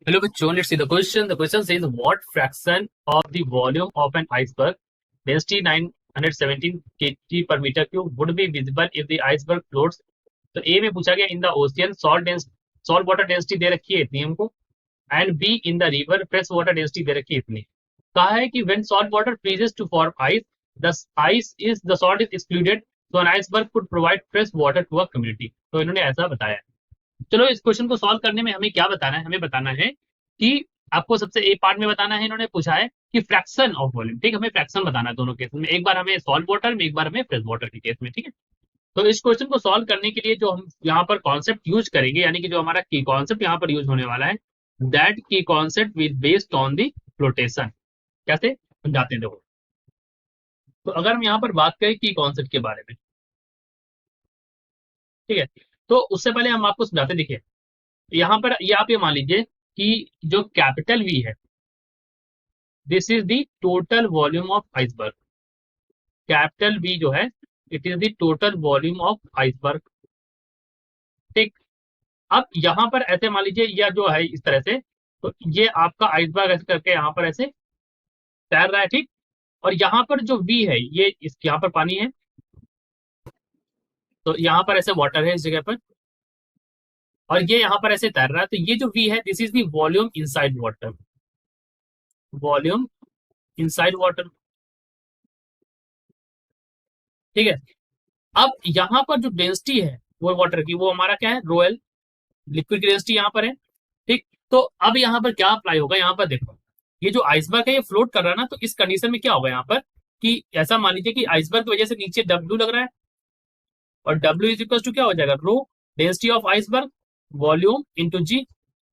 Hello, bachon. Let's see the question. The question says, what fraction of the volume of an iceberg, density 917 kg per meter cube, would be visible if the iceberg floats? तो ए में पूछा गया in the ocean salt water density दे रखी है इतनी हमको, and B in the river fresh water density दे रखी है इतनी। कहा है कि when salt water freezes to form ice, the salt is excluded, so an iceberg could provide fresh water to a community. तो इन्होंने ऐसा बताया। चलो इस क्वेश्चन को सॉल्व करने में हमें क्या बताना है, हमें बताना है कि आपको सबसे ए पार्ट में बताना है, इन्होंने पूछा है कि फ्रैक्शन ऑफ वॉल्यूम। ठीक, हमें फ्रैक्शन बताना है दोनों केस में, एक बार हमें सॉल्ट वाटर में, एक बार हमें फ्रेश वाटर के केस में। ठीक है, तो इस क्वेश्चन को सॉल्व करने के लिए जो हम यहाँ पर कॉन्सेप्ट यूज करेंगे, यानी कि जो हमारा की कॉन्सेप्ट यहाँ पर यूज होने वाला है, दैट की concept will based on the flotation. कैसे समझाते हैं देखो। तो अगर हम यहाँ पर बात करें की कॉन्सेप्ट के बारे में, ठीक है, तो उससे पहले हम आपको समझाते, देखिए यहाँ पर ये आप ये मान लीजिए कि जो कैपिटल वी है, this is the total volume of iceberg. Capital V जो है, it is the total volume of iceberg. ठीक, अब यहाँ पर ऐसे मान लीजिए यह जो है इस तरह से, तो ये आपका आइसबर्ग ऐसे करके यहाँ पर ऐसे तैर रहा है। ठीक, और यहाँ पर जो वी है, ये इस यहाँ पर पानी है, तो यहाँ पर ऐसे वाटर है इस जगह पर, और ये यहाँ पर ऐसे तैर रहा है। तो ये जो वी है, this is the volume inside water, volume inside water. ठीक है, अब यहाँ पर जो डेंसिटी है वो वाटर की, वो हमारा क्या है, रोयल लिक्विड की डेंसिटी यहाँ पर है। ठीक, तो अब यहाँ पर क्या अप्लाई होगा, यहाँ पर देखो ये जो आइसबर्ग है ये फ्लोट कर रहा है ना, तो इस कंडीशन में क्या होगा यहाँ पर कि ऐसा मान लीजिए कि आइसबर्ग की वजह से नीचे डब्ल्यू लग रहा है, और डब्ल्यू इज इक्वल टू क्या हो जाएगा, rho density of iceberg volume into g.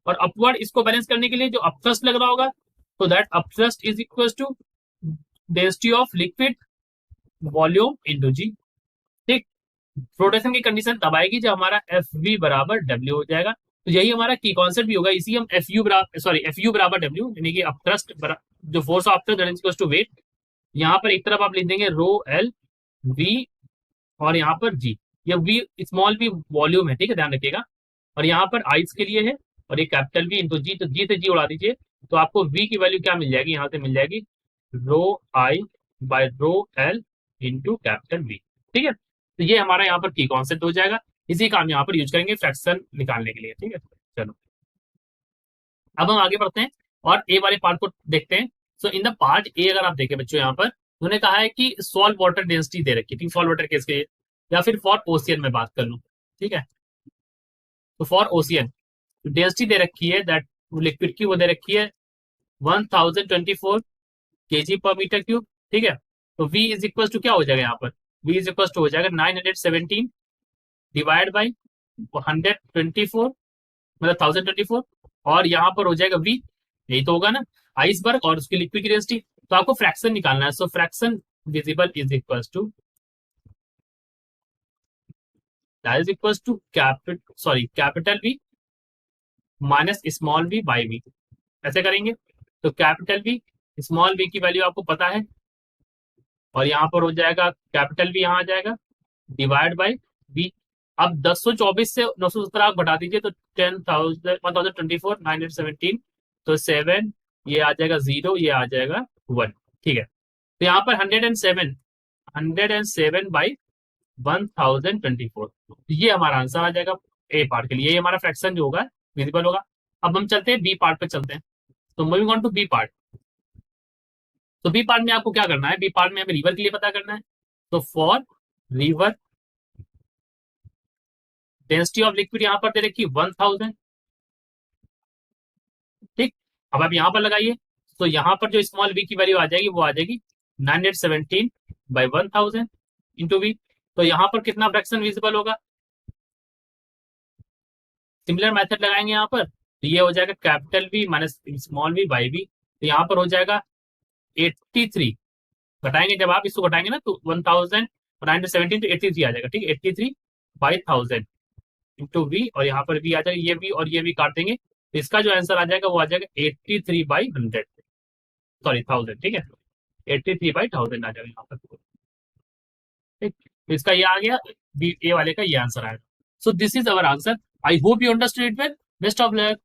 और अपवर्ड इसको बैलेंस करने के लिए जो अपथ्रस्ट लग रहा होगा, तो that upthrust is equal to density of liquid volume into g. ठीक, फ्लोटेशन की कंडीशन तब आएगी जब हमारा एफ वी बराबर डब्ल्यू हो जाएगा। तो यही हमारा की कॉन्सेप्ट भी होगा, इसी हम एफ यू बराबर डब्ल्यू, यानी कि अपथ्रस्ट जो force of upthrust to weight, यहाँ पर एक तरफ आप लिख देंगे रो एल वी, और यहाँ पर जी, ये वी स्मॉल वी वॉल्यूम है। ठीक है, ध्यान रखिएगा। और यहाँ पर आइस के लिए है, और ये कैपिटल वी इंटू जी, तो जी से जी उड़ा दीजिए, तो आपको वी की वैल्यू क्या मिल जाएगी, यहाँ से मिल जाएगी rho i by rho L into capital V. ठीक है, तो ये हमारा यहाँ पर की कॉन्सेप्ट हो जाएगा, इसी का हम यहाँ पर यूज करेंगे फ्रैक्शन निकालने के लिए। ठीक है, चलो अब हम आगे बढ़ते हैं और ए वाले पार्ट को देखते हैं। सो इन द पार्ट ए अगर आप देखें बच्चों, यहाँ पर उन्होंने कहा है कि सॉल्ट वाटर डेंसिटी दे रखी थी, सॉल्ट वाटर केस के, या फिर फॉर ओशियन में बात कर लूँ। ठीक है, तो फॉर ओशियन डेंसिटी दे रखी है, दैट लिक्विड की वो दे रखी है 1024 केजी पर मीटर क्यूब। ठीक है, तो v इज इक्वल टू क्या हो जाएगा, यहाँ पर v इज इक्वल टू हो जाएगा 917 डिवाइड बाई 124, मतलब 1024, और यहाँ पर हो जाएगा v, यही तो होगा ना, आइसबर्ग और उसकी लिक्विड की डेंसिटी। तो आपको फ्रैक्शन निकालना है, so fraction visible is equal to, that is equal to capital V minus small v by v। ऐसे करेंगे तो कैपिटल V, स्मॉल v की वैल्यू आपको पता है, और यहाँ पर हो जाएगा कैपिटल V, यहाँ आ जाएगा डिवाइड बाई V। अब 1024 से 970 आप घटा दीजिए, तो 10,024 917, तो 7, ये आ जाएगा 0, ये आ जाएगा 1। ठीक है, तो यहाँ पर 107 बाई 1024, ये हमारा आंसर आ जाएगा ए पार्ट के लिए। ये हमारा फ्रैक्शन जो होगा विजिबल होगा। अब हम चलते हैं बी पार्ट पे चलते हैं। तो moving on to B part. तो बी पार्ट में आपको क्या करना है, बी पार्ट में हमें रिवर के लिए पता करना है। तो for river density of liquid यहाँ पर दे रखी 1000। ठीक, अब आप यहाँ पर लगाइए, तो यहाँ पर जो स्मॉल वी की वैल्यू आ जाएगी वो आ जाएगी 917 बाई 1000 इंटू वी। तो यहाँ पर कितना फ्रैक्शन विजिबल होगा, सिमिलर मेथड लगाएंगे यहाँ पर, तो ये हो जाएगा capital V minus small V by V. तो यहाँ पर हो जाएगा 83, घटाएंगे जब आप इसको घटाएंगे ना, तो 1000 तो 83 आ जाएगा। ठीक है, 83 बाई 1000 इंटू वी, और यहाँ पर वी आ जाएगा, ये वी और ये वी काट देंगे, तो इसका जो आंसर आ जाएगा वो आ जाएगा 83 बाई 100, सॉरी 1000। ठीक है, 83 बाई 1000 आ जाएगा यहाँ पर। ठीक, तो इसका ये आ गया, बी ए वाले का ये आंसर आएगा। So this is our answer. I hope you understood it well. Best of luck.